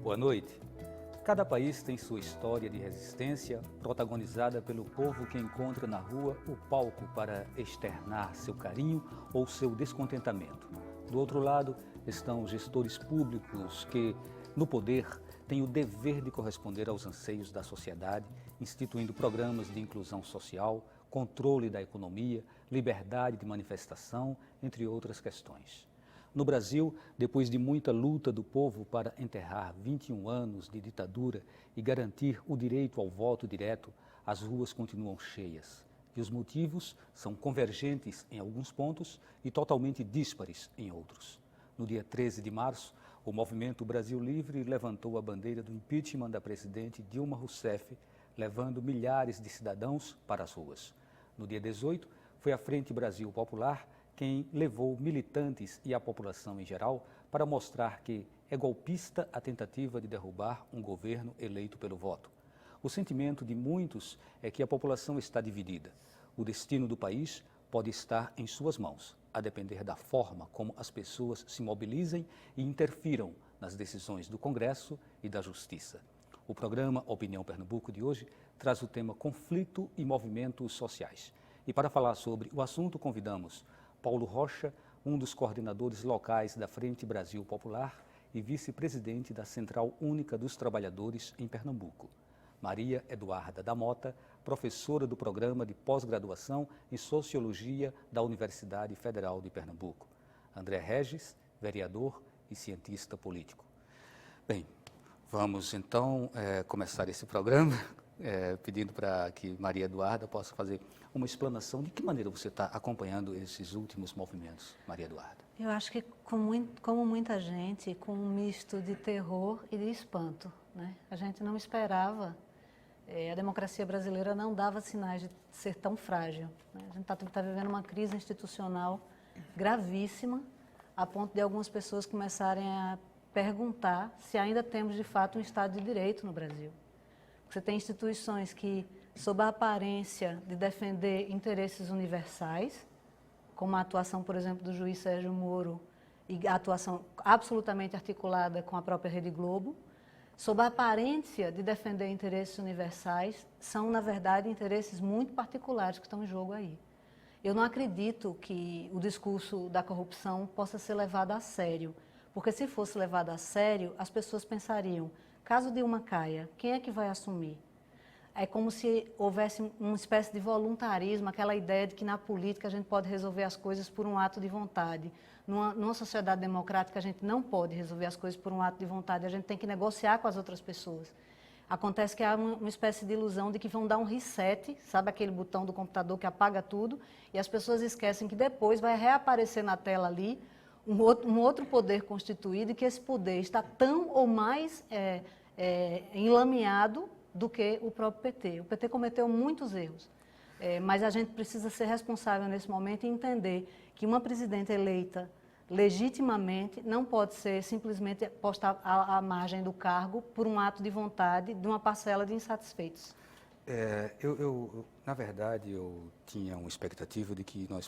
Boa noite. Cada país tem sua história de resistência, protagonizada pelo povo que encontra na rua o palco para externar seu carinho ou seu descontentamento. Do outro lado estão os gestores públicos que, no poder, têm o dever de corresponder aos anseios da sociedade, instituindo programas de inclusão social, controle da economia, liberdade de manifestação, entre outras questões. No Brasil, depois de muita luta do povo para enterrar 21 anos de ditadura e garantir o direito ao voto direto, as ruas continuam cheias. E os motivos são convergentes em alguns pontos e totalmente díspares em outros. No dia 13 de março, o Movimento Brasil Livre levantou a bandeira do impeachment da presidente Dilma Rousseff, levando milhares de cidadãos para as ruas. No dia 18, foi a Frente Brasil Popular quem levou militantes e a população em geral para mostrar que é golpista a tentativa de derrubar um governo eleito pelo voto. O sentimento de muitos é que a população está dividida. O destino do país pode estar em suas mãos, a depender da forma como as pessoas se mobilizem e interfiram nas decisões do Congresso e da Justiça. O programa Opinião Pernambuco de hoje traz o tema Conflito e Movimentos Sociais. E para falar sobre o assunto, convidamos Paulo Rocha, um dos coordenadores locais da Frente Brasil Popular e vice-presidente da Central Única dos Trabalhadores em Pernambuco. Maria Eduarda da Mota, professora do Programa de Pós-Graduação em Sociologia da Universidade Federal de Pernambuco. André Regis, vereador e cientista político. Bem, vamos então começar esse programa pedindo para que Maria Eduarda possa fazer uma explanação de que maneira você está acompanhando esses últimos movimentos, Maria Eduarda. Eu acho que, como muita gente, com um misto de terror e de espanto, né? A gente não esperava, a democracia brasileira não dava sinais de ser tão frágil, né? A gente está vivendo uma crise institucional gravíssima, a ponto de algumas pessoas começarem a perguntar se ainda temos, de fato, um Estado de Direito no Brasil. Você tem instituições que, sob a aparência de defender interesses universais, como a atuação, por exemplo, do juiz Sérgio Moro e a atuação absolutamente articulada com a própria Rede Globo, sob a aparência de defender interesses universais, são, na verdade, interesses muito particulares que estão em jogo aí. Eu não acredito que o discurso da corrupção possa ser levado a sério, porque se fosse levado a sério, as pessoas pensariam: caso Dilma caia, quem é que vai assumir? É como se houvesse uma espécie de voluntarismo, aquela ideia de que na política a gente pode resolver as coisas por um ato de vontade. Numa sociedade democrática a gente não pode resolver as coisas por um ato de vontade, a gente tem que negociar com as outras pessoas. Acontece que há uma espécie de ilusão de que vão dar um reset, sabe aquele botão do computador que apaga tudo, e as pessoas esquecem que depois vai reaparecer na tela ali um outro poder constituído e que esse poder está tão ou mais enlameado do que o próprio PT. O PT cometeu muitos erros, mas a gente precisa ser responsável nesse momento e entender que uma presidenta eleita legitimamente não pode ser simplesmente posta à margem do cargo por um ato de vontade de uma parcela de insatisfeitos. Na verdade, eu tinha uma expectativa de que nós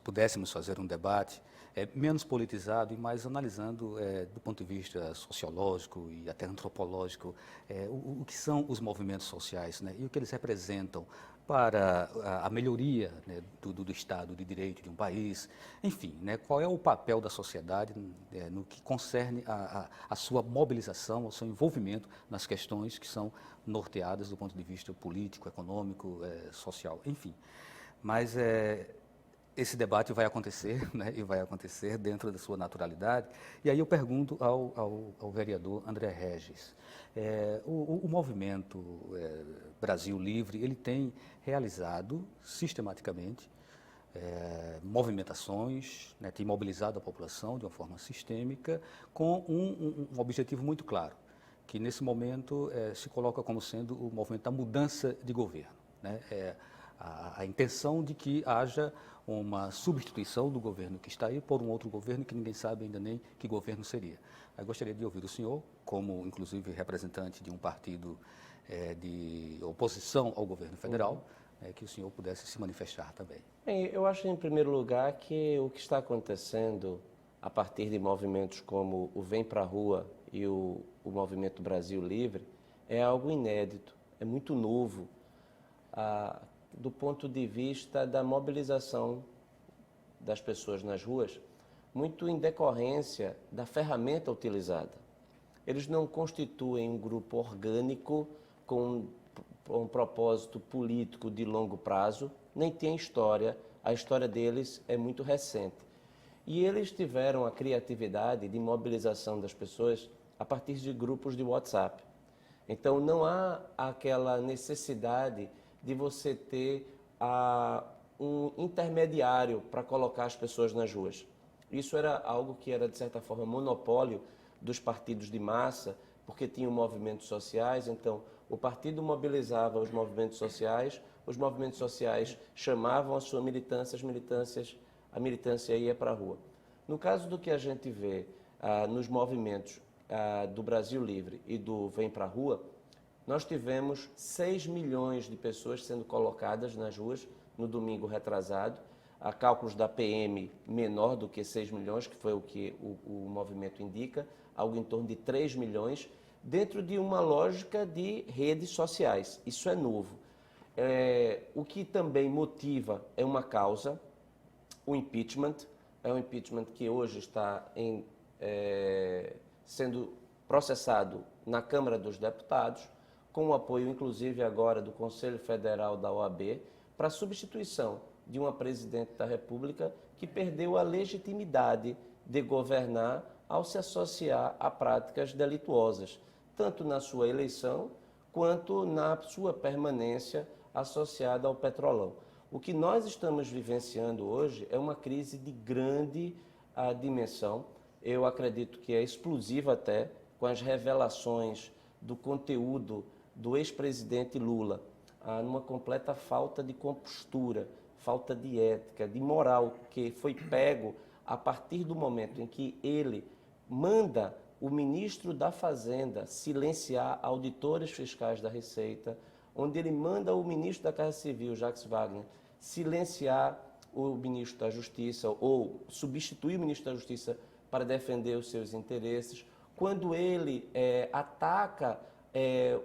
pudéssemos fazer um debate menos politizado e mais analisando do ponto de vista sociológico e até antropológico o que são os movimentos sociais, né, e o que eles representam para a melhoria, né, do Estado de Direito de um país, enfim, né, qual é o papel da sociedade no que concerne a sua mobilização, o seu envolvimento nas questões que são norteadas do ponto de vista político, econômico, social, enfim. Mas esse debate vai acontecer, né, e vai acontecer dentro da sua naturalidade. E aí eu pergunto ao vereador André Regis, o movimento Brasil Livre, ele tem realizado sistematicamente movimentações, né, tem mobilizado a população de uma forma sistêmica com um objetivo muito claro, que nesse momento se coloca como sendo o movimento da mudança de governo, né? A intenção de que haja uma substituição do governo que está aí por um outro governo que ninguém sabe ainda nem que governo seria. Eu gostaria de ouvir o senhor, como inclusive representante de um partido de oposição ao governo federal, que o senhor pudesse se manifestar também. Bem, eu acho, em primeiro lugar, que o que está acontecendo a partir de movimentos como o Vem Pra Rua e o Movimento Brasil Livre é algo inédito, é muito novo do ponto de vista da mobilização das pessoas nas ruas, muito em decorrência da ferramenta utilizada. Eles não constituem um grupo orgânico com um propósito político de longo prazo, nem tem história, a história deles é muito recente. E eles tiveram a criatividade de mobilização das pessoas a partir de grupos de WhatsApp. Então não há aquela necessidade de você ter um intermediário para colocar as pessoas nas ruas. Isso era algo que era, de certa forma, monopólio dos partidos de massa, porque tinham movimentos sociais, então o partido mobilizava os movimentos sociais chamavam a sua militância, a militância ia para a rua. No caso do que a gente vê nos movimentos do Brasil Livre e do Vem para a Rua, nós tivemos 6 milhões de pessoas sendo colocadas nas ruas no domingo retrasado, a cálculos da PM menor do que 6 milhões, que foi o que o movimento indica, algo em torno de 3 milhões, dentro de uma lógica de redes sociais. Isso é novo. O que também motiva é uma causa, o impeachment. É um impeachment que hoje está sendo processado na Câmara dos Deputados, com o apoio, inclusive, agora do Conselho Federal da OAB, para a substituição de uma presidente da República que perdeu a legitimidade de governar ao se associar a práticas delituosas, tanto na sua eleição quanto na sua permanência associada ao Petrolão. O que nós estamos vivenciando hoje é uma crise de grande dimensão. Eu acredito que é explosiva até, com as revelações do conteúdo do ex-presidente Lula, numa completa falta de compostura, falta de ética, de moral, que foi pego a partir do momento em que ele manda o ministro da Fazenda silenciar auditores fiscais da Receita, onde ele manda o ministro da Casa Civil, Jacques Wagner, silenciar o ministro da Justiça ou substituir o ministro da Justiça para defender os seus interesses, quando ele ataca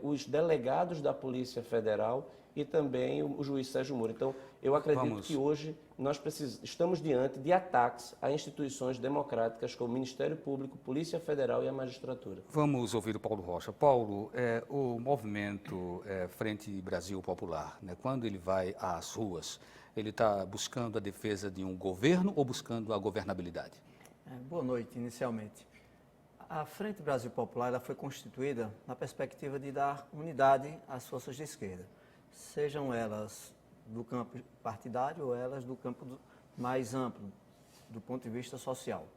os delegados da Polícia Federal e também o juiz Sérgio Moro. Então, eu acredito que hoje nós estamos diante de ataques a instituições democráticas como o Ministério Público, Polícia Federal e a magistratura. Vamos ouvir o Paulo Rocha. Paulo, o movimento Frente Brasil Popular, né, quando ele vai às ruas, ele está buscando a defesa de um governo ou buscando a governabilidade? Boa noite, inicialmente. A Frente Brasil Popular ela foi constituída na perspectiva de dar unidade às forças de esquerda, sejam elas do campo partidário ou elas do campo mais amplo, do ponto de vista social.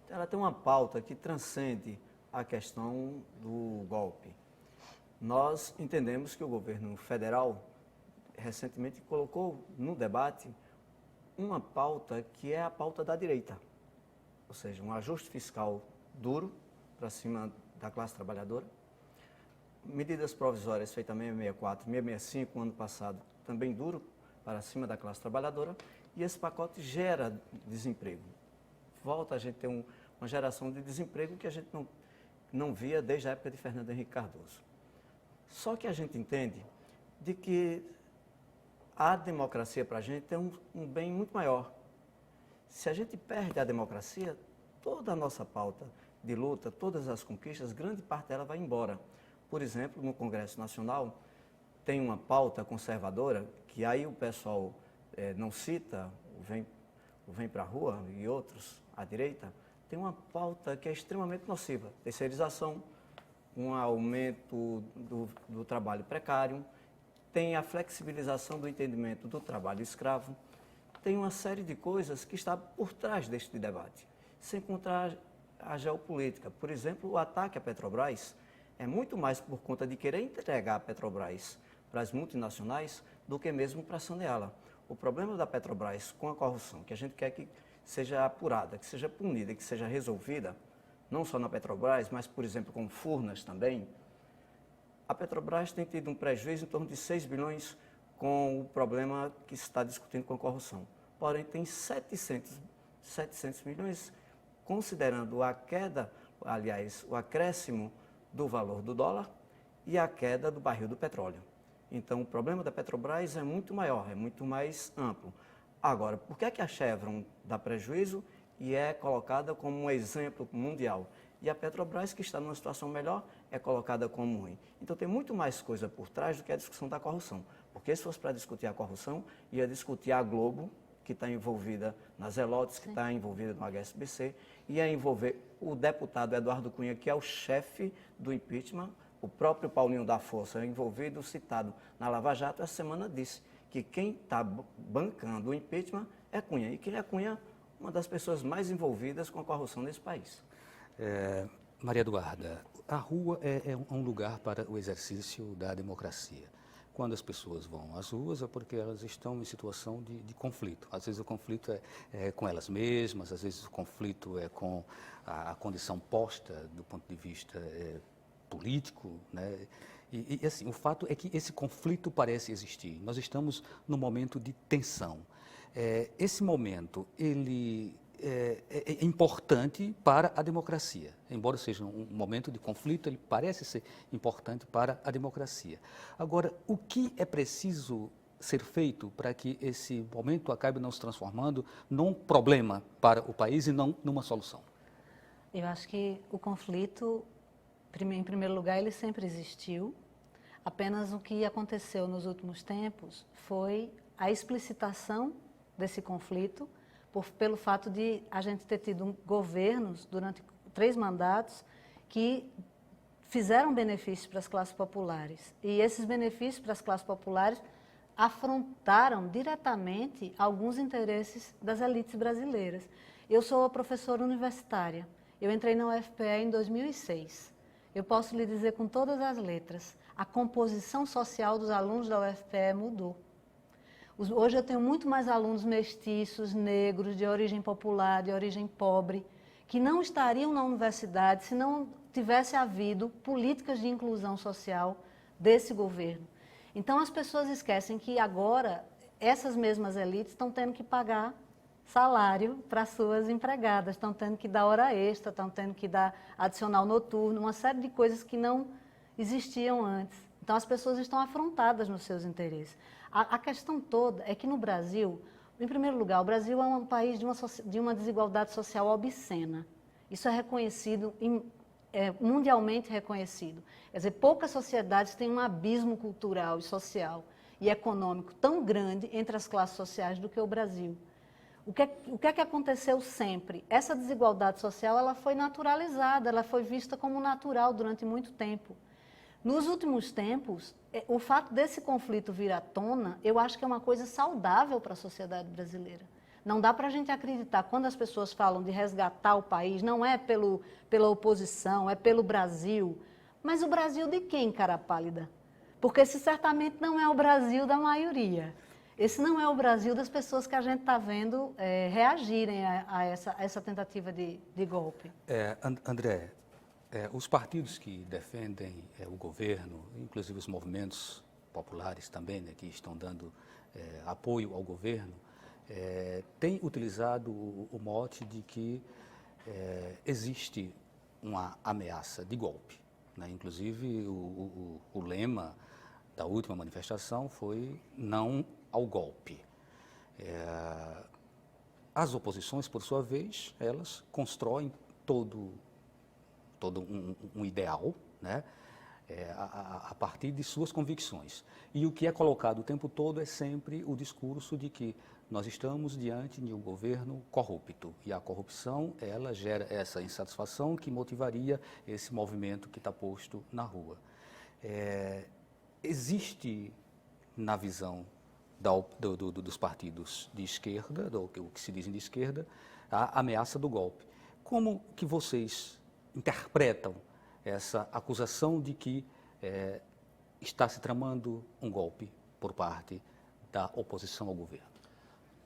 Então, ela tem uma pauta que transcende a questão do golpe. Nós entendemos que o governo federal recentemente colocou no debate uma pauta que é a pauta da direita, ou seja, um ajuste fiscal duro para cima da classe trabalhadora, medidas provisórias feitas em 664, 665, ano passado, também duro para cima da classe trabalhadora, e esse pacote gera desemprego. Volta a gente ter uma geração de desemprego que a gente não via desde a época de Fernando Henrique Cardoso. Só que a gente entende de que a democracia para a gente é um bem muito maior. Se a gente perde a democracia, toda a nossa pauta de luta, todas as conquistas, grande parte dela vai embora. Por exemplo, no Congresso Nacional, tem uma pauta conservadora, que aí o pessoal não cita, Vem para a Rua e outros à direita, tem uma pauta que é extremamente nociva. Terceirização, um aumento do trabalho precário, tem a flexibilização do entendimento do trabalho escravo, tem uma série de coisas que está por trás deste debate, sem contar a geopolítica. Por exemplo, o ataque à Petrobras é muito mais por conta de querer entregar a Petrobras para as multinacionais do que mesmo para saneá-la. O problema da Petrobras com a corrupção, que a gente quer que seja apurada, que seja punida, que seja resolvida, não só na Petrobras, mas, por exemplo, com Furnas também, a Petrobras tem tido um prejuízo em torno de 6 bilhões com o problema que se está discutindo com a corrupção. Porém, tem 700 milhões, considerando a queda aliás, o acréscimo do valor do dólar e a queda do barril do petróleo. Então, o problema da Petrobras é muito maior, é muito mais amplo. Agora, por que é que a Chevron dá prejuízo e é colocada como um exemplo mundial? E a Petrobras, que está numa situação melhor, é colocada como ruim. Então, tem muito mais coisa por trás do que a discussão da corrupção. Porque se fosse para discutir a corrupção, ia discutir a Globo, que está envolvida nas Zelotes, que está envolvida no HSBC, ia envolver o deputado Eduardo Cunha, que é o chefe do impeachment, o próprio Paulinho da Força, envolvido, citado na Lava Jato, essa semana disse que quem está bancando o impeachment é Cunha, e que ele é Cunha, uma das pessoas mais envolvidas com a corrupção nesse país. Maria Eduarda, a rua é um lugar para o exercício da democracia. Quando as pessoas vão às ruas é porque elas estão em situação de conflito. Às vezes o conflito é com elas mesmas, às vezes o conflito é com a condição posta do ponto de vista político, né? E assim, o fato é que esse conflito parece existir. Nós estamos num momento de tensão. Esse momento, ele é importante para a democracia. Embora seja um momento de conflito, ele parece ser importante para a democracia. Agora, o que é preciso ser feito para que esse momento acabe não se transformando num problema para o país e não numa solução? Eu acho que o conflito, em primeiro lugar, ele sempre existiu. Apenas o que aconteceu nos últimos tempos foi a explicitação desse conflito, pelo fato de a gente ter tido governos durante 3 mandatos que fizeram benefícios para as classes populares. E esses benefícios para as classes populares afrontaram diretamente alguns interesses das elites brasileiras. Eu sou professora universitária. Eu entrei na UFPE em 2006. Eu posso lhe dizer com todas as letras, a composição social dos alunos da UFPE mudou. Hoje eu tenho muito mais alunos mestiços, negros, de origem popular, de origem pobre, que não estariam na universidade se não tivesse havido políticas de inclusão social desse governo. Então as pessoas esquecem que agora essas mesmas elites estão tendo que pagar salário para suas empregadas, estão tendo que dar hora extra, estão tendo que dar adicional noturno, uma série de coisas que não existiam antes. Então as pessoas estão afrontadas nos seus interesses. A questão toda é que no Brasil, em primeiro lugar, o Brasil é um país de uma desigualdade social obscena. Isso é reconhecido, mundialmente reconhecido. Quer dizer, poucas sociedades têm um abismo cultural e social e econômico tão grande entre as classes sociais do que o Brasil. O que é que aconteceu sempre? Essa desigualdade social ela foi naturalizada, ela foi vista como natural durante muito tempo. Nos últimos tempos, o fato desse conflito vir à tona, eu acho que é uma coisa saudável para a sociedade brasileira. Não dá para a gente acreditar, quando as pessoas falam de resgatar o país, não é pela oposição, é pelo Brasil. Mas o Brasil de quem, cara pálida? Porque esse certamente não é o Brasil da maioria. Esse não é o Brasil das pessoas que a gente está vendo reagirem a essa tentativa de golpe. André, os partidos que defendem o governo, inclusive os movimentos populares também, né, que estão dando apoio ao governo, têm utilizado o mote de que existe uma ameaça de golpe, né? Inclusive, o lema da última manifestação foi não ao golpe. As oposições, por sua vez, elas constroem todo um ideal, né? A partir de suas convicções. E o que é colocado o tempo todo é sempre o discurso de que nós estamos diante de um governo corrupto e a corrupção ela gera essa insatisfação que motivaria esse movimento que está posto na rua. Existe na visão dos partidos de esquerda, o que se dizem de esquerda, a ameaça do golpe. Como que vocês interpretam essa acusação de que está se tramando um golpe por parte da oposição ao governo?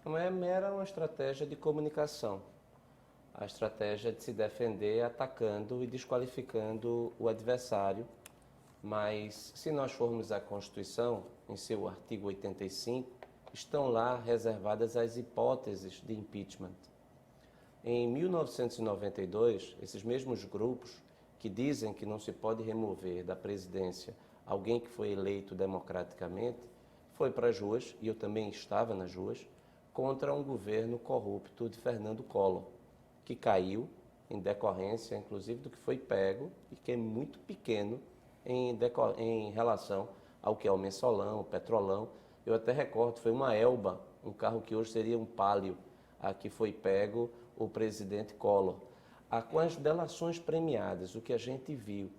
Não é mera uma estratégia de comunicação. A estratégia de se defender atacando e desqualificando o adversário. Mas, se nós formos à Constituição, em seu artigo 85, estão lá reservadas as hipóteses de impeachment. Em 1992, esses mesmos grupos que dizem que não se pode remover da presidência alguém que foi eleito democraticamente, foi para as ruas, e eu também estava nas ruas, contra um governo corrupto de Fernando Collor, que caiu em decorrência, inclusive, do que foi pego e que é muito pequeno em relação ao que é o mensalão, o petrolão. Eu até recordo, foi uma Elba, um carro que hoje seria um Palio, a que foi pego o presidente Collor. Com as delações premiadas, o que a gente viu,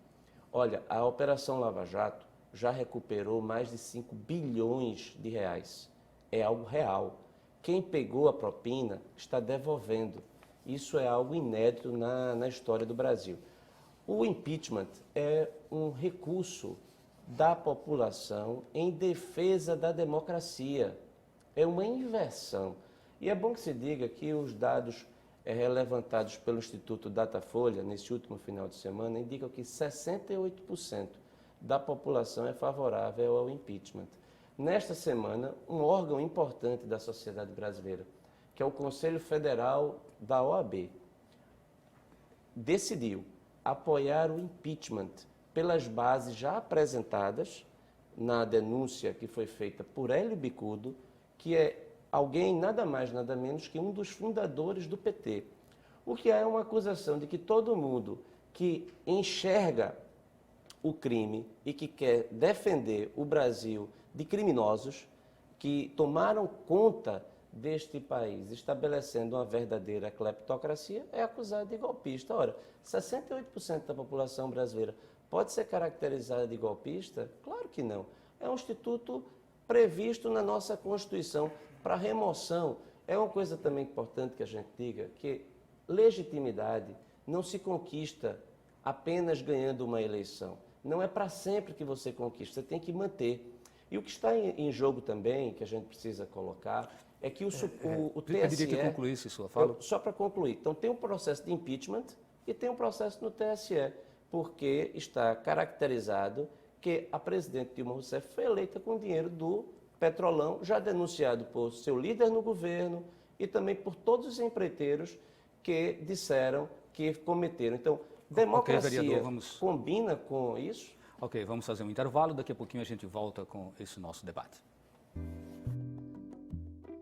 olha, a Operação Lava Jato já recuperou mais de 5 bilhões de reais. É algo real. Quem pegou a propina está devolvendo. Isso é algo inédito na história do Brasil. O impeachment é um recurso da população em defesa da democracia. É uma inversão. E é bom que se diga que os dados levantados pelo Instituto Datafolha, nesse último final de semana, indicam que 68% da população é favorável ao impeachment. Nesta semana, um órgão importante da sociedade brasileira, que é o Conselho Federal da OAB, decidiu apoiar o impeachment pelas bases já apresentadas na denúncia que foi feita por Hélio Bicudo, que é alguém nada mais, nada menos que um dos fundadores do PT. O que é uma acusação de que todo mundo que enxerga o crime e que quer defender o Brasil de criminosos que tomaram conta deste país, estabelecendo uma verdadeira cleptocracia, é acusado de golpista. Ora, 68% da população brasileira pode ser caracterizada de golpista? Claro que não. É um instituto previsto na nossa Constituição para remoção. É uma coisa também importante que a gente diga que legitimidade não se conquista apenas ganhando uma eleição. Não é para sempre que você conquista, você tem que manter. E o que está em jogo também, que a gente precisa colocar, é que o TSE... Eu diria que concluísse sua fala. Só para concluir. Então, tem um processo de impeachment e tem um processo no TSE, porque está caracterizado que a presidente Dilma Rousseff foi eleita com dinheiro do Petrolão, já denunciado por seu líder no governo e também por todos os empreiteiros que disseram que cometeram. Então, democracia vereador, combina com isso? Ok, vamos fazer um intervalo, daqui a pouquinho a gente volta com esse nosso debate.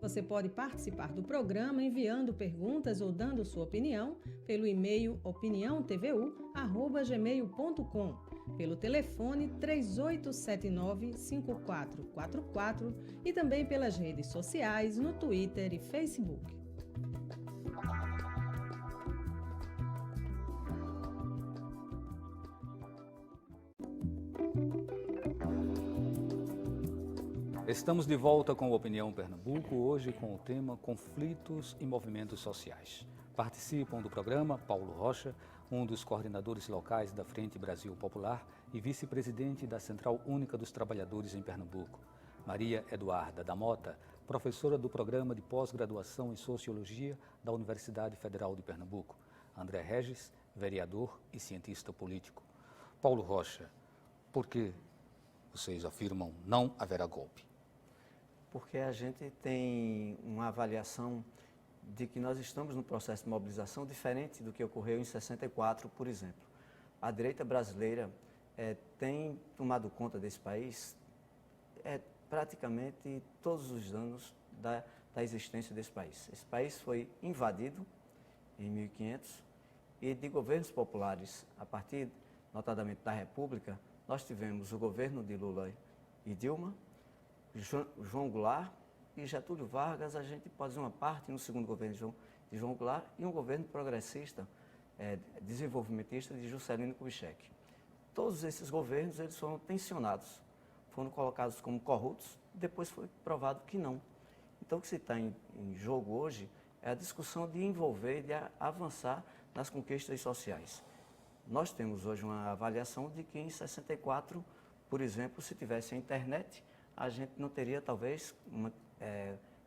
Você pode participar do programa enviando perguntas ou dando sua opinião pelo e-mail opiniãotvu@gmail.com, pelo telefone 3879-5444 e também pelas redes sociais no Twitter e Facebook. Estamos de volta com o Opinião Pernambuco, hoje com o tema Conflitos e Movimentos Sociais. Participam do programa Paulo Rocha, um dos coordenadores locais da Frente Brasil Popular e vice-presidente da Central Única dos Trabalhadores em Pernambuco. Maria Eduarda da Mota, professora do Programa de Pós-Graduação em Sociologia da Universidade Federal de Pernambuco. André Regis, vereador e cientista político. Paulo Rocha, por que vocês afirmam não haverá golpe? Porque a gente tem uma avaliação de que nós estamos num processo de mobilização diferente do que ocorreu em 64, por exemplo. A direita brasileira tem tomado conta desse país praticamente todos os anos da existência desse país. Esse país foi invadido em 1500 e de governos populares, a partir, notadamente, da República, nós tivemos o governo de Lula e Dilma, João Goulart e Getúlio Vargas, a gente pode dizer uma parte no segundo governo de João Goulart e um governo progressista, desenvolvimentista de Juscelino Kubitschek. Todos esses governos eles foram tensionados, foram colocados como corruptos, depois foi provado que não. Então o que se está em jogo hoje é a discussão de envolver, de avançar nas conquistas sociais. Nós temos hoje uma avaliação de que em 64, por exemplo, se tivesse a internet, a gente não teria, talvez,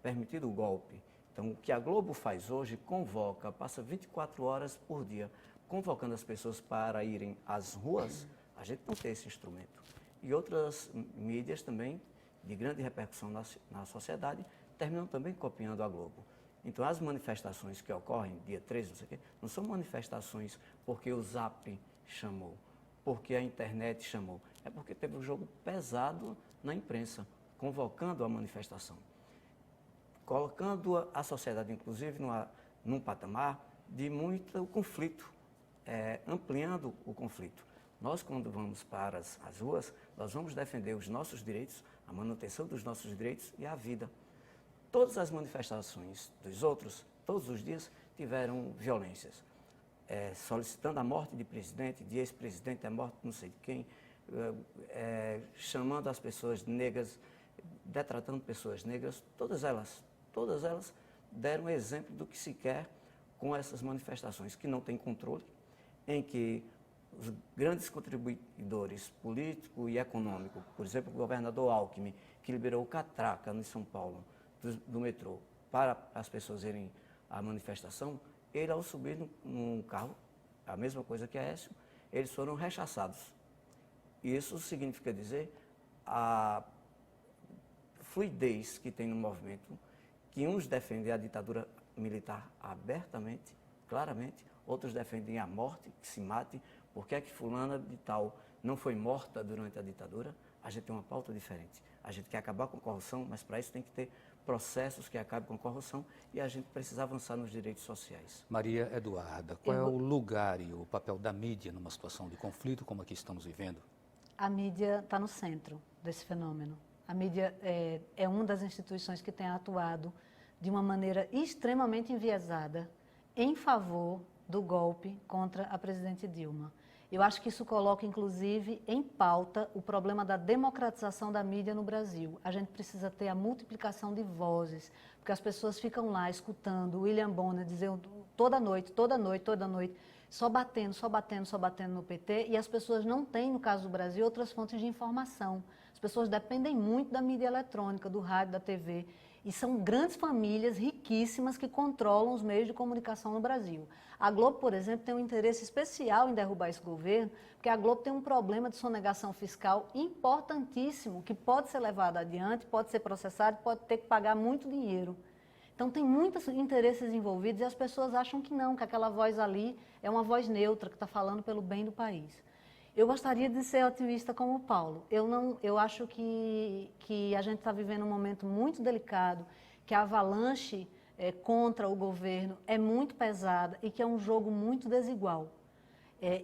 permitido o golpe. Então, o que a Globo faz hoje, convoca, passa 24 horas por dia, convocando as pessoas para irem às ruas, a gente não tem esse instrumento. E outras mídias também, de grande repercussão na sociedade, terminam também copiando a Globo. Então, as manifestações que ocorrem, dia 13, não sei o quê, não são manifestações porque o Zap chamou, porque a internet chamou. É porque teve um jogo pesado na imprensa, convocando a manifestação, colocando a sociedade, inclusive, num patamar de muito conflito, ampliando o conflito. Nós, quando vamos para as ruas, nós vamos defender os nossos direitos, a manutenção dos nossos direitos e a vida. Todas as manifestações dos outros, todos os dias, tiveram violências. Solicitando a morte de presidente, de ex-presidente, a morte de não sei de quem, chamando as pessoas negras, detratando pessoas negras, todas elas deram exemplo do que se quer com essas manifestações, que não tem controle, em que os grandes contribuidores político e econômico, por exemplo, o governador Alckmin, que liberou catraca em São Paulo, do metrô, para as pessoas irem à manifestação, ele, ao subir num carro, a mesma coisa que a Aécio, eles foram rechaçados. Isso significa dizer a fluidez que tem no movimento, que uns defendem a ditadura militar abertamente, claramente, outros defendem a morte, que se mate. Por que é que fulana de tal não foi morta durante a ditadura? A gente tem uma pauta diferente. A gente quer acabar com a corrupção, mas para isso tem que ter processos que acabem com a corrupção e a gente precisa avançar nos direitos sociais. Maria Eduarda, qual é o lugar e o papel da mídia numa situação de conflito como a que estamos vivendo? A mídia está no centro desse fenômeno. A mídia é uma das instituições que tem atuado de uma maneira extremamente enviesada em favor do golpe contra a presidente Dilma. Eu acho que isso coloca, inclusive, em pauta o problema da democratização da mídia no Brasil. A gente precisa ter a multiplicação de vozes, porque as pessoas ficam lá escutando o William Bonner dizer toda noite, só batendo no PT, e as pessoas não têm, no caso do Brasil, outras fontes de informação. As pessoas dependem muito da mídia eletrônica, do rádio, da TV, e são grandes famílias riquíssimas que controlam os meios de comunicação no Brasil. A Globo, por exemplo, tem um interesse especial em derrubar esse governo, porque a Globo tem um problema de sonegação fiscal importantíssimo, que pode ser levado adiante, pode ser processado, pode ter que pagar muito dinheiro. Então, tem muitos interesses envolvidos e as pessoas acham que não, que aquela voz ali é uma voz neutra, que está falando pelo bem do país. Eu gostaria de ser otimista como o Paulo. Eu acho que a gente está vivendo um momento muito delicado, que a avalanche contra o governo é muito pesada e que é um jogo muito desigual.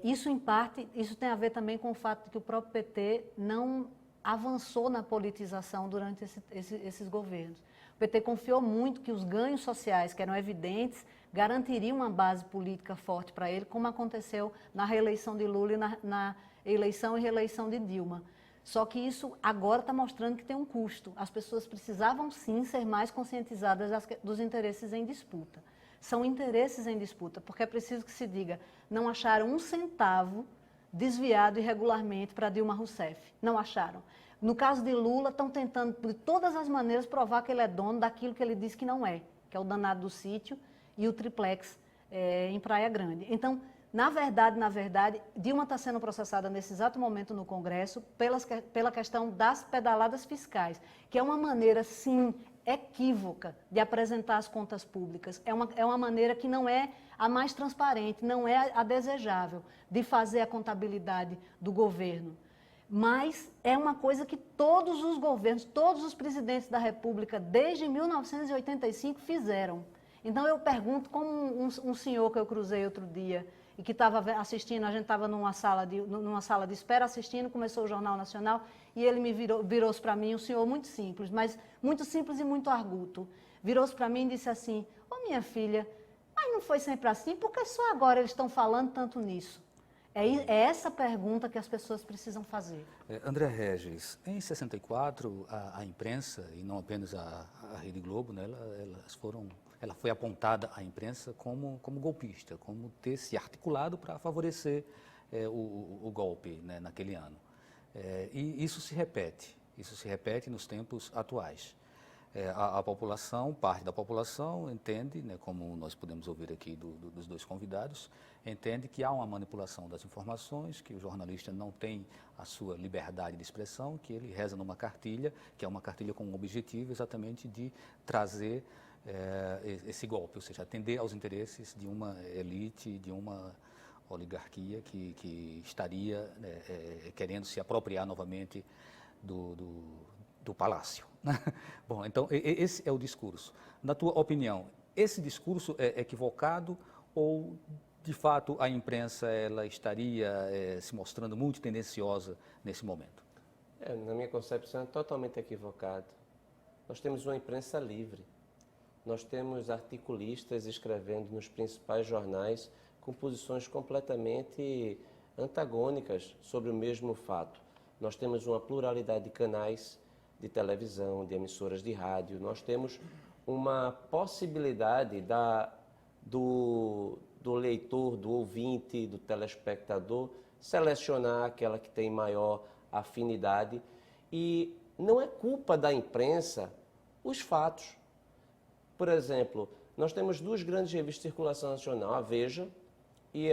Isso, em parte, isso tem a ver também com o fato de que o próprio PT não avançou na politização durante esses governos. O PT confiou muito que os ganhos sociais, que eram evidentes, garantiriam uma base política forte para ele, como aconteceu na reeleição de Lula e na eleição e reeleição de Dilma. Só que isso agora está mostrando que tem um custo. As pessoas precisavam, sim, ser mais conscientizadas dos interesses em disputa. São interesses em disputa, porque é preciso que se diga, não acharam um centavo desviado irregularmente para Dilma Rousseff. Não acharam. No caso de Lula, estão tentando, de todas as maneiras, provar que ele é dono daquilo que ele diz que não é, que é o danado do sítio e o triplex em Praia Grande. Então, na verdade, Dilma está sendo processada nesse exato momento no Congresso pela questão das pedaladas fiscais, que é uma maneira, sim, equívoca de apresentar as contas públicas. É uma maneira que não é a mais transparente, não é a desejável de fazer a contabilidade do governo. Mas é uma coisa que todos os governos, todos os presidentes da República, desde 1985, fizeram. Então eu pergunto, como um senhor que eu cruzei outro dia e que estava assistindo, a gente estava numa sala de espera assistindo, começou o Jornal Nacional, e ele virou-se para mim, um senhor muito simples, mas muito simples e muito arguto, virou-se para mim e disse assim, ô minha filha, mas não foi sempre assim, por que só agora eles estão falando tanto nisso? É essa pergunta que as pessoas precisam fazer. André Regis, em 64, a imprensa, e não apenas a Rede Globo, né, ela foi apontada à imprensa como golpista, como ter se articulado para favorecer o golpe, né, naquele ano. E isso se repete nos tempos atuais. A população, parte da população entende, né, como nós podemos ouvir aqui dos dois convidados, entende que há uma manipulação das informações, que o jornalista não tem a sua liberdade de expressão, que ele reza numa cartilha, que é uma cartilha com o objetivo exatamente de trazer esse golpe, ou seja, atender aos interesses de uma elite, de uma oligarquia que estaria querendo se apropriar novamente do palácio. Bom, então esse é o discurso. Na tua opinião, esse discurso é equivocado ou, de fato, a imprensa ela estaria se mostrando muito tendenciosa nesse momento? Na minha concepção, é totalmente equivocado. Nós temos uma imprensa livre. Nós temos articulistas escrevendo nos principais jornais com posições completamente antagônicas sobre o mesmo fato. Nós temos uma pluralidade de canais de televisão, de emissoras de rádio. Nós temos uma possibilidade do leitor, do ouvinte, do telespectador selecionar aquela que tem maior afinidade. E não é culpa da imprensa os fatos. Por exemplo, nós temos duas grandes revistas de circulação nacional, a Veja e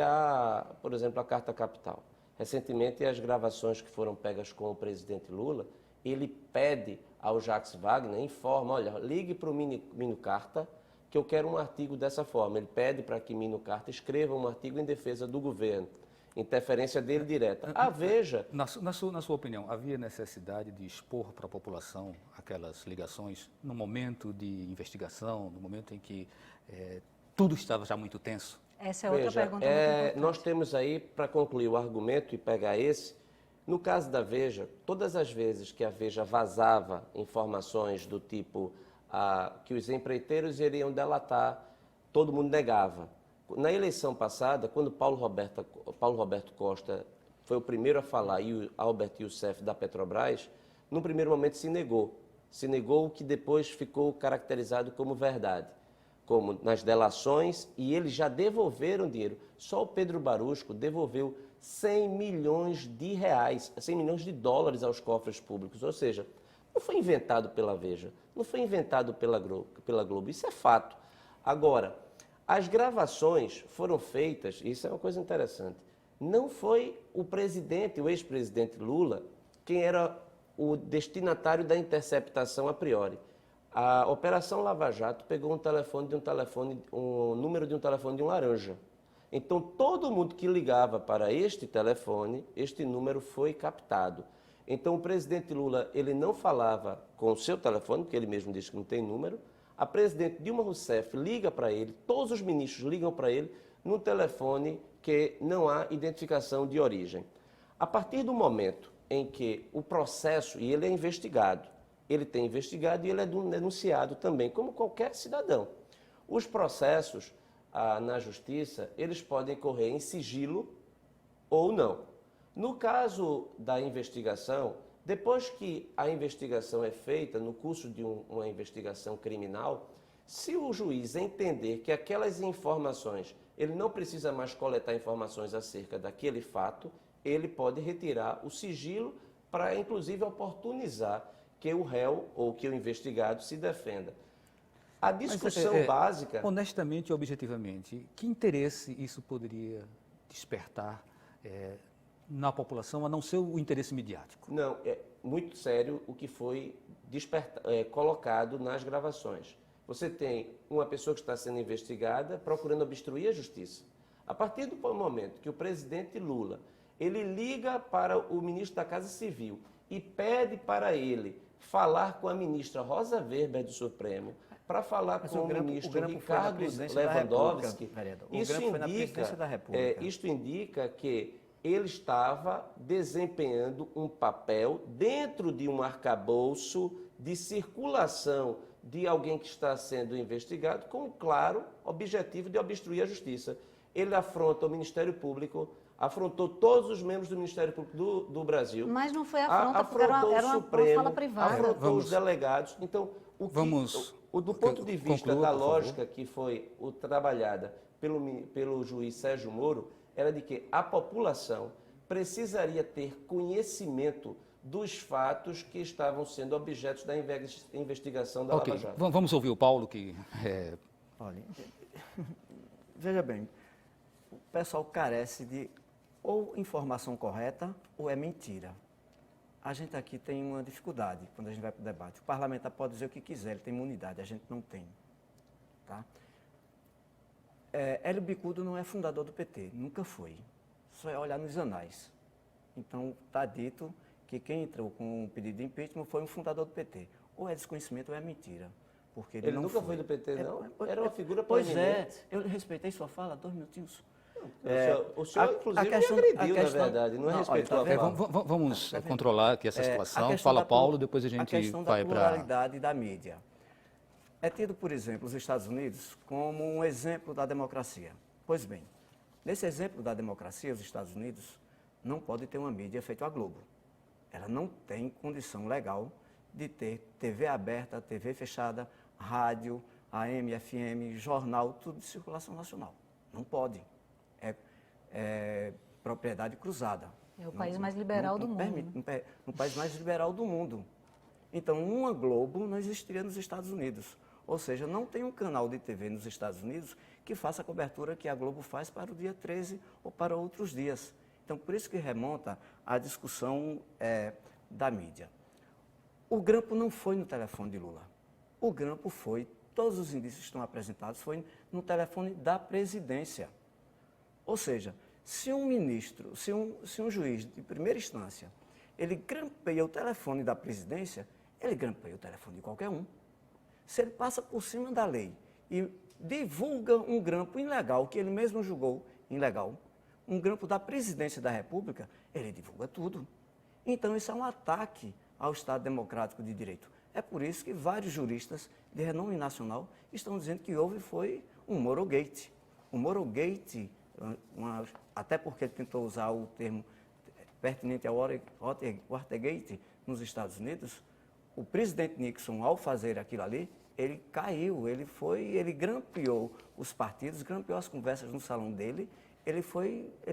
por exemplo, a Carta Capital. Recentemente, as gravações que foram pegas com o presidente Lula, ele pede ao Jacques Wagner, informa, olha, ligue para o Mino Carta, que eu quero um artigo dessa forma. Ele pede para que Mino Carta escreva um artigo em defesa do governo. Interferência dele direta. A Veja... Na sua opinião, havia necessidade de expor para a população aquelas ligações no momento de investigação, no momento em que tudo estava já muito tenso? Essa é outra pergunta muito importante. Nós temos aí, para concluir o argumento e pegar esse, no caso da Veja, todas as vezes que a Veja vazava informações do tipo que os empreiteiros iriam delatar, todo mundo negava. Na eleição passada, quando Paulo Roberto Costa foi o primeiro a falar e o Albert Youssef da Petrobras, num primeiro momento se negou. Se negou o que depois ficou caracterizado como verdade, como nas delações, e eles já devolveram dinheiro. Só o Pedro Barusco devolveu 100 milhões de reais, 100 milhões de dólares aos cofres públicos. Ou seja, não foi inventado pela Veja, não foi inventado pela Globo, isso é fato. Agora, as gravações foram feitas, isso é uma coisa interessante, não foi o presidente, o ex-presidente Lula, quem era o destinatário da interceptação a priori. A Operação Lava Jato pegou um número de um telefone de um laranja. Então, todo mundo que ligava para este telefone, este número foi captado. Então, o presidente Lula, ele não falava com o seu telefone, porque ele mesmo disse que não tem número. A presidente Dilma Rousseff liga para ele, todos os ministros ligam para ele, no telefone que não há identificação de origem. A partir do momento em que o processo, e ele é investigado, ele tem investigado e ele é denunciado também, como qualquer cidadão. Os processos na justiça, eles podem correr em sigilo ou não. No caso da investigação, depois que a investigação é feita, no curso de uma investigação criminal, se o juiz entender que aquelas informações, ele não precisa mais coletar informações acerca daquele fato, ele pode retirar o sigilo para, inclusive, oportunizar que o réu ou que o investigado se defenda. A discussão básica... Honestamente e objetivamente, que interesse isso poderia despertar na população, a não ser o interesse midiático? Não, é muito sério o que foi colocado nas gravações. Você tem uma pessoa que está sendo investigada procurando obstruir a justiça. A partir do momento que o presidente Lula, ele liga para o ministro da Casa Civil e pede para ele falar com a ministra Rosa Weber do Supremo, para falar com o ministro Ricardo Lewandowski, isso indica que ele estava desempenhando um papel dentro de um arcabouço de circulação de alguém que está sendo investigado com o claro objetivo de obstruir a justiça. Ele afronta o Ministério Público, afrontou todos os membros do Ministério Público do Brasil. Mas não foi afronta, porque era uma fala privada. Afrontou os delegados. Então, do ponto de vista da lógica que foi trabalhada pelo juiz Sérgio Moro, era de que a população precisaria ter conhecimento dos fatos que estavam sendo objetos da investigação da Lava Jato. Vamos ouvir o Paulo, que... Olha, veja bem, o pessoal carece de ou informação correta ou é mentira. A gente aqui tem uma dificuldade quando a gente vai para o debate. O parlamentar pode dizer o que quiser, ele tem imunidade, a gente não tem. Tá? Hélio Bicudo não é fundador do PT, nunca foi. Só é olhar nos anais. Então, está dito que quem entrou com o pedido de impeachment foi um fundador do PT. Ou é desconhecimento ou é mentira. Porque ele não nunca foi do PT, não? Era uma figura Pois proeminente. eu respeitei sua fala, 2 minutinhos. O senhor, inclusive, me agrediu, na verdade, não respeitou a fala. Vamos controlar aqui essa situação. Fala, Paulo, depois a gente vai para... A questão da pluralidade da mídia. É tido, por exemplo, os Estados Unidos como um exemplo da democracia. Pois bem, nesse exemplo da democracia, os Estados Unidos não pode ter uma mídia feita a Globo. Ela não tem condição legal de ter TV aberta, TV fechada, rádio, AM, FM, jornal, tudo de circulação nacional. Não pode. É propriedade cruzada. É o país mais liberal do mundo. O país mais liberal do mundo. Então, uma Globo não existiria nos Estados Unidos. Ou seja, não tem um canal de TV nos Estados Unidos que faça a cobertura que a Globo faz para o dia 13 ou para outros dias. Então, por isso que remonta à discussão da mídia. O grampo não foi no telefone de Lula. O grampo foi, todos os indícios que estão apresentados, foi no telefone da presidência. Ou seja, se um ministro, se um juiz de primeira instância, ele grampeia o telefone da presidência, ele grampeia o telefone de qualquer um. Se ele passa por cima da lei e divulga um grampo ilegal, que ele mesmo julgou ilegal, um grampo da presidência da República, ele divulga tudo. Então, isso é um ataque ao Estado Democrático de Direito. É por isso que vários juristas de renome nacional estão dizendo que houve foi um Morogate. O Morogate, até porque ele tentou usar o termo pertinente ao Watergate nos Estados Unidos, o presidente Nixon, ao fazer aquilo ali, ele caiu, ele grampeou os partidos, grampeou as conversas no salão dele, ele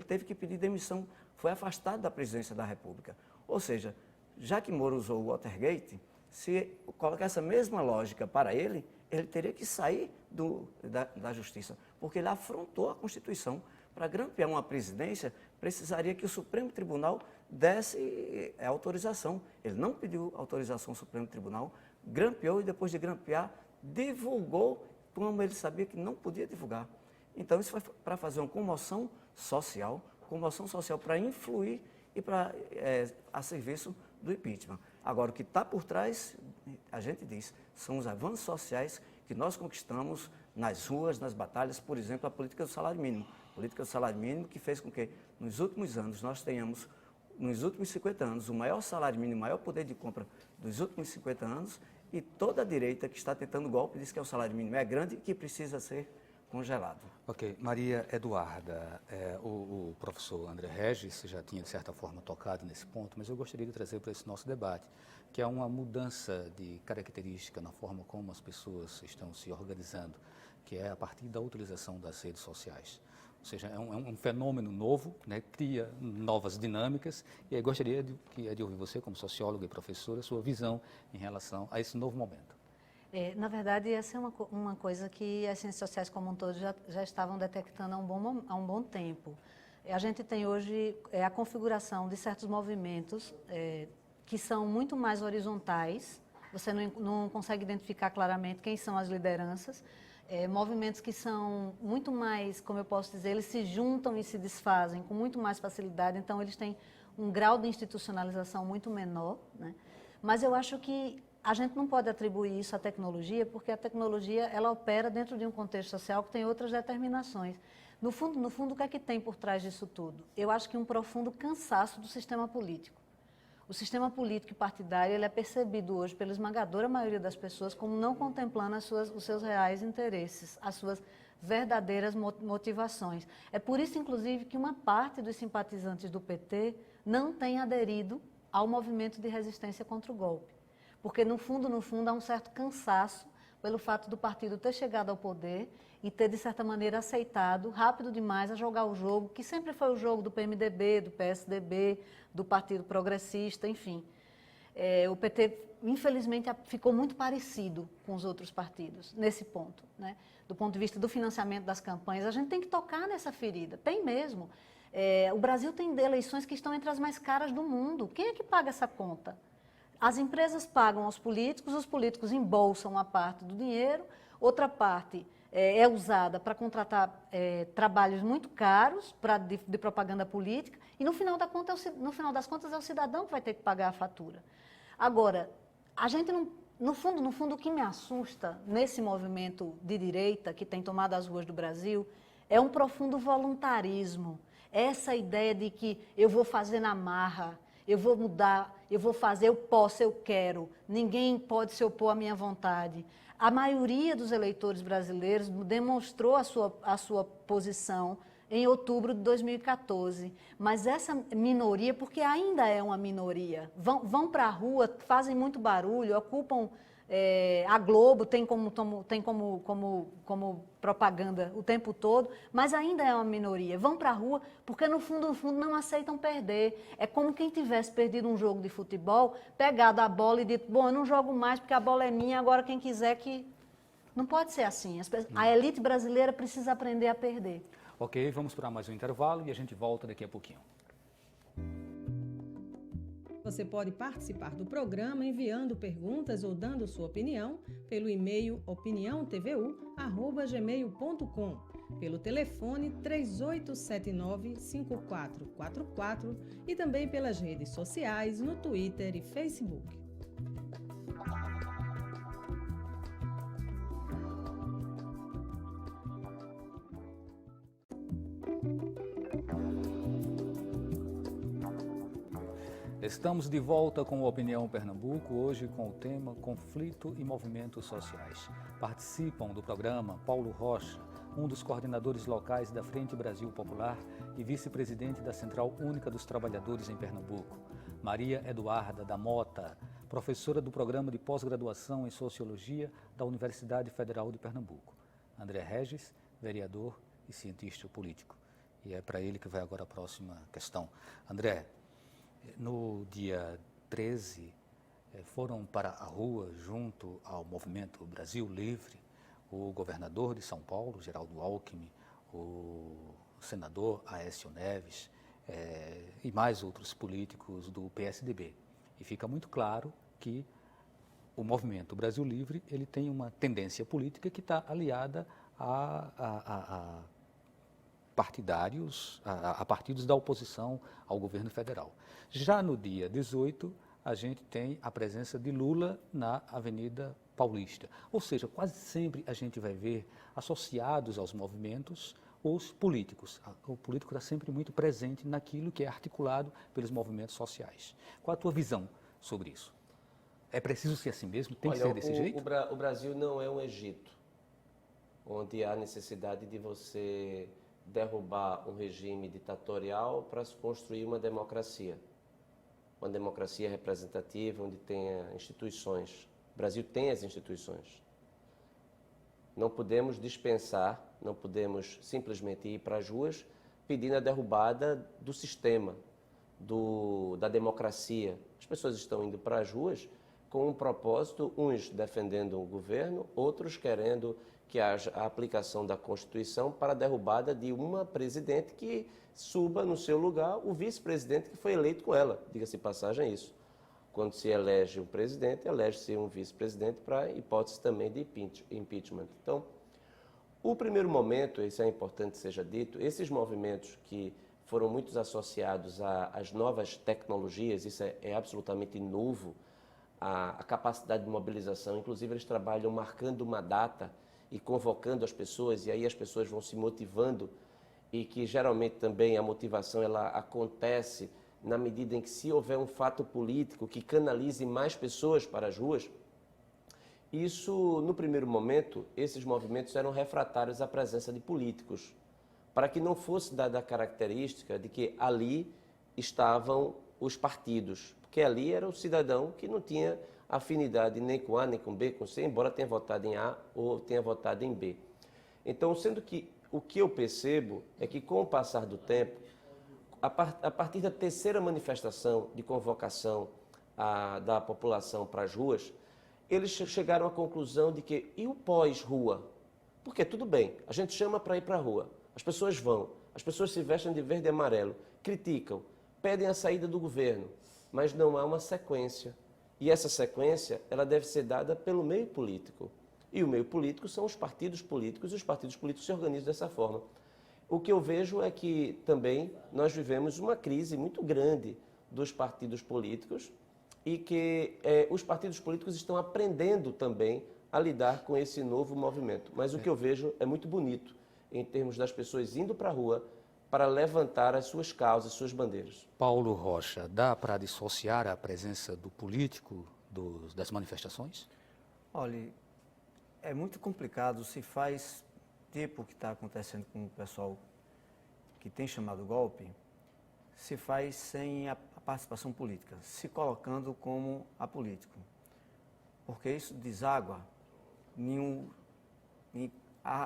teve que pedir demissão, foi afastado da presidência da República. Ou seja, já que Moro usou o Watergate, se colocar essa mesma lógica para ele teria que sair da justiça, porque ele afrontou a Constituição. Para grampear uma presidência, precisaria que o Supremo Tribunal desse autorização. Ele não pediu autorização ao Supremo Tribunal, grampeou e depois de grampear, divulgou como ele sabia que não podia divulgar. Então, isso foi para fazer uma comoção social para influir e a serviço do impeachment. Agora, o que está por trás, a gente diz, são os avanços sociais que nós conquistamos nas ruas, nas batalhas, por exemplo, a política do salário mínimo. A política do salário mínimo que fez com que, nos últimos anos, nós tenhamos, nos últimos 50 anos, o maior salário mínimo, o maior poder de compra dos últimos 50 anos, e toda a direita que está tentando golpe diz que o salário mínimo é grande e que precisa ser congelado. Ok. Maria Eduarda, o professor André Regis já tinha, de certa forma, tocado nesse ponto, mas eu gostaria de trazer para esse nosso debate, que é uma mudança de característica na forma como as pessoas estão se organizando, que é a partir da utilização das redes sociais. Ou seja, é um fenômeno novo, né, cria novas dinâmicas, e aí gostaria de ouvir você, como socióloga e professora, sua visão em relação a esse novo momento. Na verdade, essa é uma coisa que as ciências sociais como um todo já estavam detectando há um bom tempo. A gente tem hoje a configuração de certos movimentos que são muito mais horizontais, você não consegue identificar claramente quem são as lideranças, movimentos que são muito mais, como eu posso dizer, eles se juntam e se desfazem com muito mais facilidade, então eles têm um grau de institucionalização muito menor, né? Mas eu acho que a gente não pode atribuir isso à tecnologia, porque a tecnologia ela opera dentro de um contexto social que tem outras determinações. No fundo, o que é que tem por trás disso tudo? Eu acho que um profundo cansaço do sistema político. O sistema político e partidário ele é percebido hoje pela esmagadora maioria das pessoas como não contemplando os seus reais interesses, as suas verdadeiras motivações. É por isso, inclusive, que uma parte dos simpatizantes do PT não tem aderido ao movimento de resistência contra o golpe. Porque, no fundo, há um certo cansaço pelo fato do partido ter chegado ao poder e ter, de certa maneira, aceitado rápido demais a jogar o jogo, que sempre foi o jogo do PMDB, do PSDB, do Partido Progressista, enfim. O PT, infelizmente, ficou muito parecido com os outros partidos, nesse ponto, né? Do ponto de vista do financiamento das campanhas. A gente tem que tocar nessa ferida, tem mesmo. O Brasil tem eleições que estão entre as mais caras do mundo. Quem é que paga essa conta? As empresas pagam aos políticos, os políticos embolsam uma parte do dinheiro, outra parte é usada para contratar trabalhos muito caros de propaganda política e, no final das contas, é o cidadão que vai ter que pagar a fatura. Agora, a gente não... No fundo, o que me assusta nesse movimento de direita que tem tomado as ruas do Brasil é um profundo voluntarismo. Essa ideia de que eu vou fazer na marra, eu vou mudar, eu vou fazer, eu posso, eu quero, ninguém pode se opor à minha vontade. A maioria dos eleitores brasileiros demonstrou a sua posição em outubro de 2014, mas essa minoria, porque ainda é uma minoria, vão para a rua, fazem muito barulho, ocupam a Globo, tem como propaganda o tempo todo, mas ainda é uma minoria. Vão para a rua porque, no fundo, não aceitam perder. É como quem tivesse perdido um jogo de futebol, pegado a bola e dito, bom, eu não jogo mais porque a bola é minha, agora quem quiser que... Não pode ser assim. A elite brasileira precisa aprender a perder. Ok, vamos para mais um intervalo e a gente volta daqui a pouquinho. Você pode participar do programa enviando perguntas ou dando sua opinião pelo e-mail opiniãotvu@gmail.com, pelo telefone 3879-5444 e também pelas redes sociais no Twitter e Facebook. Estamos de volta com o Opinião Pernambuco, hoje com o tema Conflito e Movimentos Sociais. Participam do programa Paulo Rocha, um dos coordenadores locais da Frente Brasil Popular e vice-presidente da Central Única dos Trabalhadores em Pernambuco. Maria Eduarda da Mota, professora do Programa de Pós-Graduação em Sociologia da Universidade Federal de Pernambuco. André Regis, vereador e cientista político. E é para ele que vai agora a próxima questão. André, no dia 13, foram para a rua, junto ao Movimento Brasil Livre, o governador de São Paulo, Geraldo Alckmin, o senador Aécio Neves e mais outros políticos do PSDB. E fica muito claro que o Movimento Brasil Livre ele tem uma tendência política que está aliada a partidários, a partidos da oposição ao governo federal. Já no dia 18, a gente tem a presença de Lula na Avenida Paulista. Ou seja, quase sempre a gente vai ver associados aos movimentos os políticos. O político está sempre muito presente naquilo que é articulado pelos movimentos sociais. Qual a tua visão sobre isso? É preciso ser assim mesmo? Tem que ser desse jeito? O Brasil não é um Egito, onde há necessidade de você derrubar um regime ditatorial para se construir uma democracia representativa, onde tenha instituições. O Brasil tem as instituições. Não podemos dispensar, não podemos simplesmente ir para as ruas pedindo a derrubada do sistema, da democracia. As pessoas estão indo para as ruas com um propósito, uns defendendo o governo, outros querendo que haja a aplicação da Constituição para a derrubada de uma presidente que suba no seu lugar o vice-presidente que foi eleito com ela. Diga-se de passagem isso. Quando se elege um presidente, elege-se um vice-presidente para hipótese também de impeachment. Então, o primeiro momento, isso é importante que seja dito, esses movimentos que foram muito associados às novas tecnologias, isso é absolutamente novo, a capacidade de mobilização, inclusive eles trabalham marcando uma data e convocando as pessoas, e aí as pessoas vão se motivando, e que geralmente também a motivação ela acontece na medida em que, se houver um fato político que canalize mais pessoas para as ruas, isso, no primeiro momento, esses movimentos eram refratários à presença de políticos, para que não fosse dada a característica de que ali estavam os partidos, porque ali era o cidadão que não tinha afinidade nem com A, nem com B, com C, embora tenha votado em A ou tenha votado em B. Então, sendo que o que eu percebo é que, com o passar do tempo, a partir da terceira manifestação de convocação da população para as ruas, eles chegaram à conclusão de que, e o pós-rua? Porque tudo bem, a gente chama para ir para a rua, as pessoas vão, as pessoas se vestem de verde e amarelo, criticam, pedem a saída do governo, mas não há uma sequência. E essa sequência, ela deve ser dada pelo meio político. E o meio político são os partidos políticos, e os partidos políticos se organizam dessa forma. O que eu vejo é que também nós vivemos uma crise muito grande dos partidos políticos e que os partidos políticos estão aprendendo também a lidar com esse novo movimento. Mas o que eu vejo é muito bonito em termos das pessoas indo para a rua para levantar as suas causas, suas bandeiras. Paulo Rocha, dá para dissociar a presença do político das manifestações? Olha, é muito complicado, se faz tipo o que está acontecendo com o pessoal que tem chamado golpe, se faz sem a participação política, se colocando como apolítico. Porque isso deságua em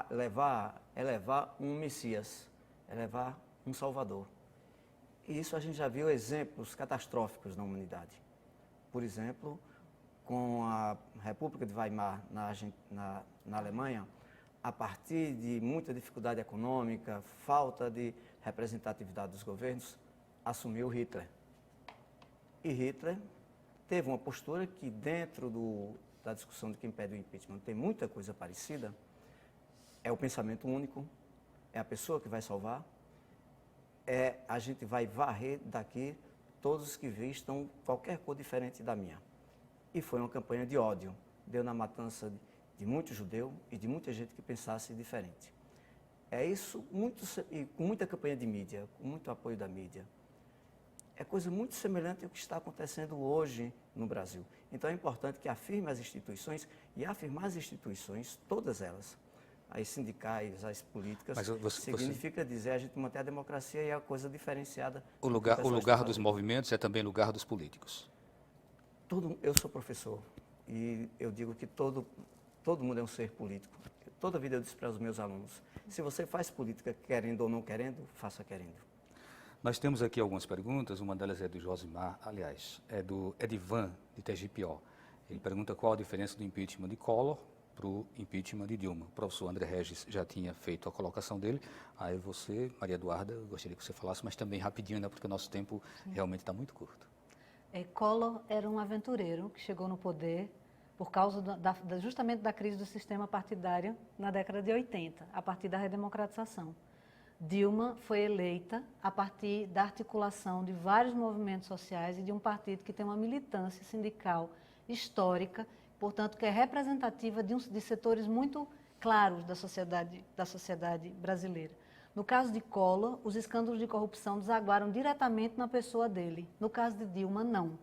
levar um Messias, é levar um Salvador. E isso a gente já viu exemplos catastróficos na humanidade. Por exemplo, com a República de Weimar na Alemanha, a partir de muita dificuldade econômica, falta de representatividade dos governos, assumiu Hitler. E Hitler teve uma postura que, dentro da discussão de quem pede o impeachment, tem muita coisa parecida. É o pensamento único, é a pessoa que vai salvar, a gente vai varrer daqui todos os que vistam qualquer cor diferente da minha. E foi uma campanha de ódio, deu na matança de muito judeu e de muita gente que pensasse diferente. É isso, e com muita campanha de mídia, com muito apoio da mídia. É coisa muito semelhante ao que está acontecendo hoje no Brasil. Então é importante que afirme as instituições, e afirmar as instituições, todas elas, as sindicais, as políticas, significa dizer a gente manter a democracia e a coisa diferenciada. O lugar dos movimentos é também lugar dos políticos. Eu sou professor e eu digo que todo mundo é um ser político. Toda vida eu disse para os meus alunos, se você faz política querendo ou não querendo, faça querendo. Nós temos aqui algumas perguntas, uma delas é do Josimar, aliás, é do Edivan, de Tegipió. Ele pergunta qual a diferença do impeachment de Collor para o impeachment de Dilma. O professor André Regis já tinha feito a colocação dele, aí você, Maria Eduarda, eu gostaria que você falasse, mas também rapidinho, né, porque o nosso tempo realmente está muito curto. Collor era um aventureiro que chegou no poder por causa justamente da crise do sistema partidário na década de 80, a partir da redemocratização. Dilma foi eleita a partir da articulação de vários movimentos sociais e de um partido que tem uma militância sindical histórica, portanto, que é representativa de setores muito claros da sociedade brasileira. No caso de Collor, os escândalos de corrupção desaguaram diretamente na pessoa dele. No caso de Dilma, não.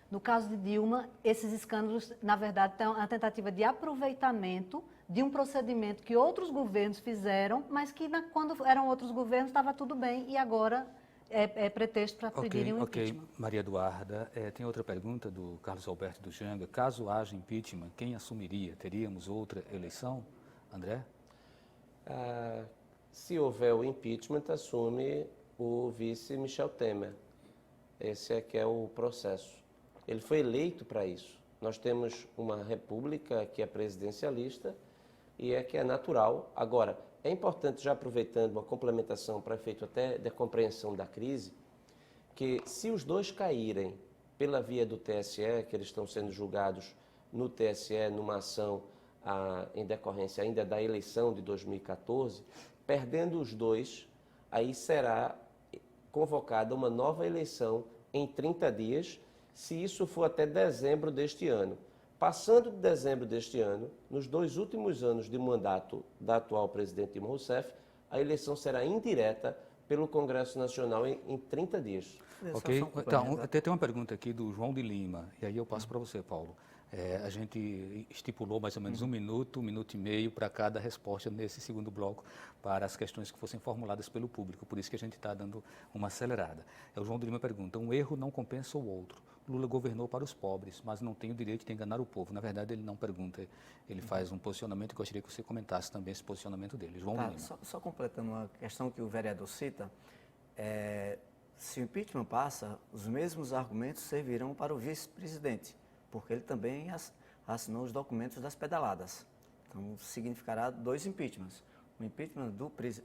No caso de Dilma, esses escândalos, na verdade, são a tentativa de aproveitamento de um procedimento que outros governos fizeram, mas que quando eram outros governos estava tudo bem e agora é pretexto para pedirem um impeachment. Maria Eduarda, tem outra pergunta do Carlos Alberto do Janga. Caso haja impeachment, quem assumiria? Teríamos outra eleição? André? Se houver o impeachment, assume o vice Michel Temer. Esse é que é o processo. Ele foi eleito para isso. Nós temos uma república que é presidencialista e que é natural. Agora, é importante, já aproveitando uma complementação para efeito até da compreensão da crise, que se os dois caírem pela via do TSE, que eles estão sendo julgados no TSE numa ação em decorrência ainda da eleição de 2014, perdendo os dois, aí será convocada uma nova eleição em 30 dias, se isso for até dezembro deste ano. Passando de dezembro deste ano, nos 2 últimos anos de mandato da atual presidente Dilma Rousseff, a eleição será indireta pelo Congresso Nacional em 30 dias. Ok, então, tem uma pergunta aqui do João de Lima, e aí eu passo para você, Paulo. A gente estipulou mais ou menos 1 minuto, 1 minuto e meio para cada resposta nesse segundo bloco para as questões que fossem formuladas pelo público, por isso que a gente está dando uma acelerada. O João de Lima pergunta, um erro não compensa o outro. Lula governou para os pobres, mas não tem o direito de enganar o povo. Na verdade, ele não pergunta, ele faz um posicionamento e gostaria que você comentasse também esse posicionamento dele. João de Lima. Só completando uma questão que o vereador cita, se o impeachment passa, os mesmos argumentos servirão para o vice-presidente, porque ele também assinou os documentos das pedaladas. Então, significará 2 impeachments. O impeachment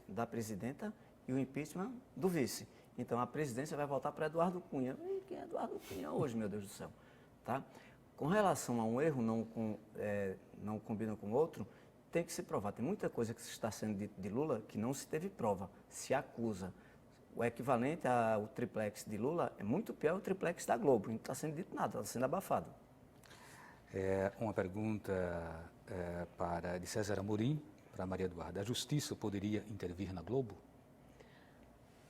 da presidenta e o impeachment do vice. Então, a presidência vai voltar para Eduardo Cunha. E quem é Eduardo Cunha hoje, meu Deus do céu? Tá? Com relação a um erro não combina com o outro, tem que se provar. Tem muita coisa que está sendo dita de Lula que não se teve prova, se acusa. O equivalente ao triplex de Lula é muito pior o triplex da Globo. Não está sendo dito nada, está sendo abafado. Uma pergunta de César Amorim para Maria Eduarda. A Justiça poderia intervir na Globo?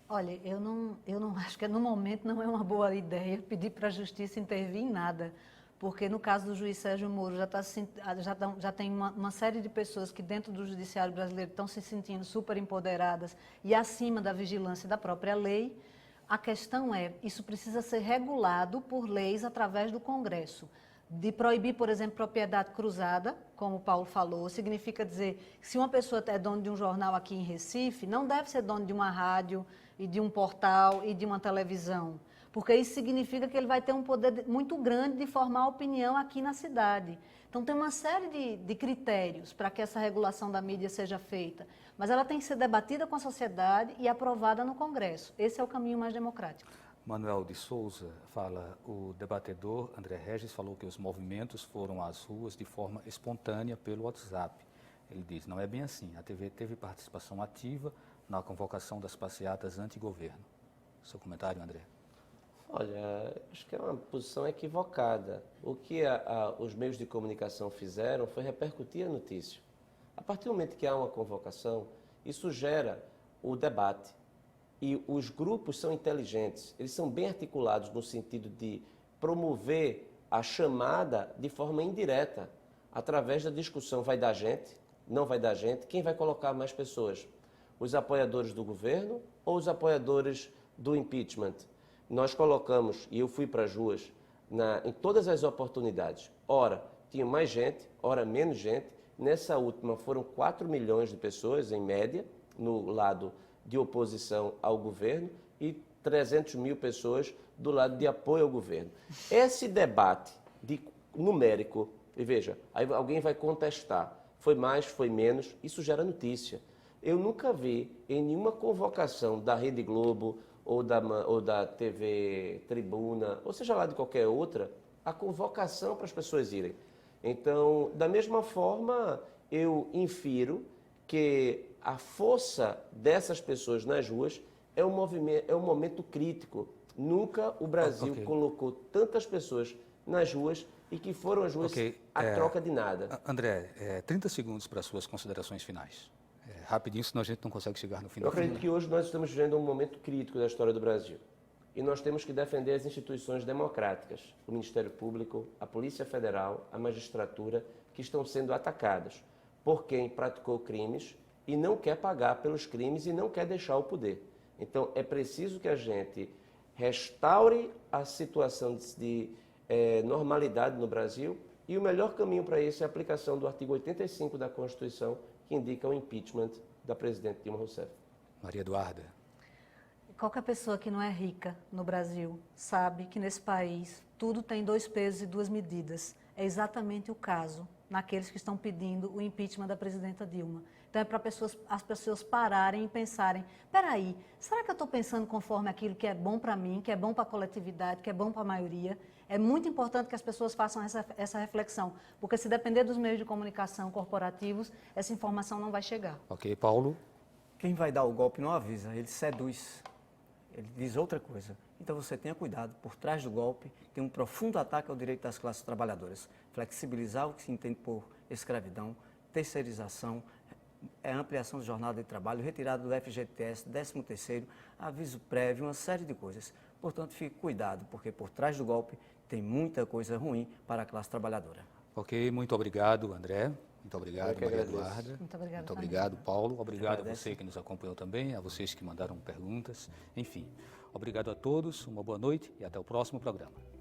Olha, eu não acho que no momento não é uma boa ideia pedir para a Justiça intervir em nada, porque no caso do juiz Sérgio Moro já tem uma série de pessoas que dentro do judiciário brasileiro estão se sentindo super empoderadas e acima da vigilância da própria lei. A questão é, isso precisa ser regulado por leis através do Congresso. De proibir, por exemplo, propriedade cruzada, como o Paulo falou, significa dizer que se uma pessoa é dono de um jornal aqui em Recife, não deve ser dono de uma rádio e de um portal e de uma televisão, porque isso significa que ele vai ter um poder muito grande de formar opinião aqui na cidade. Então tem uma série de critérios para que essa regulação da mídia seja feita, mas ela tem que ser debatida com a sociedade e aprovada no Congresso. Esse é o caminho mais democrático. Manuel de Souza fala, o debatedor André Regis falou que os movimentos foram às ruas de forma espontânea pelo WhatsApp. Ele diz, não é bem assim, a TV teve participação ativa na convocação das passeatas anti-governo. Seu comentário, André? Olha, acho que é uma posição equivocada. O que os meios de comunicação fizeram foi repercutir a notícia. A partir do momento que há uma convocação, isso gera o debate. E os grupos são inteligentes, eles são bem articulados no sentido de promover a chamada de forma indireta, através da discussão. Vai dar gente? Não vai dar gente? Quem vai colocar mais pessoas? Os apoiadores do governo ou os apoiadores do impeachment? Nós colocamos, e eu fui para as ruas, em todas as oportunidades. Ora, tinha mais gente, ora, menos gente. Nessa última foram 4 milhões de pessoas, em média, no lado de oposição ao governo e 300 mil pessoas do lado de apoio ao governo. Esse debate numérico, e veja, aí alguém vai contestar, foi mais, foi menos, isso gera notícia. Eu nunca vi em nenhuma convocação da Rede Globo ou da TV Tribuna, ou seja lá de qualquer outra, a convocação para as pessoas irem. Então, da mesma forma, eu infiro que a força dessas pessoas nas ruas é um momento crítico. Nunca o Brasil colocou tantas pessoas nas ruas e que foram as ruas a troca de nada. André, 30 segundos para as suas considerações finais. Rapidinho, senão a gente não consegue chegar no final. Eu acredito que hoje nós estamos vivendo um momento crítico da história do Brasil. E nós temos que defender as instituições democráticas, o Ministério Público, a Polícia Federal, a magistratura, que estão sendo atacadas por quem praticou crimes e não quer pagar pelos crimes e não quer deixar o poder. Então, é preciso que a gente restaure a situação de normalidade no Brasil e o melhor caminho para isso é a aplicação do artigo 85 da Constituição, que indica o impeachment da presidente Dilma Rousseff. Maria Eduarda. Qualquer pessoa que não é rica no Brasil sabe que nesse país tudo tem 2 pesos e 2 medidas. É exatamente o caso naqueles que estão pedindo o impeachment da presidenta Dilma. Então é para as pessoas pararem e pensarem, peraí, será que eu estou pensando conforme aquilo que é bom para mim, que é bom para a coletividade, que é bom para a maioria? É muito importante que as pessoas façam essa reflexão, porque se depender dos meios de comunicação corporativos, essa informação não vai chegar. Ok, Paulo? Quem vai dar o golpe não avisa, ele seduz, ele diz outra coisa. Então você tenha cuidado, por trás do golpe tem um profundo ataque ao direito das classes trabalhadoras. Flexibilizar o que se entende por escravidão, terceirização, ampliação de jornada de trabalho, retirada do FGTS, 13º, aviso prévio, uma série de coisas. Portanto, fique cuidado, porque por trás do golpe tem muita coisa ruim para a classe trabalhadora. Ok, muito obrigado, André. Muito obrigado, Maria Eduarda. Muito obrigado, Paulo. Obrigado a você que nos acompanhou também, a vocês que mandaram perguntas. Enfim, obrigado a todos, uma boa noite e até o próximo programa.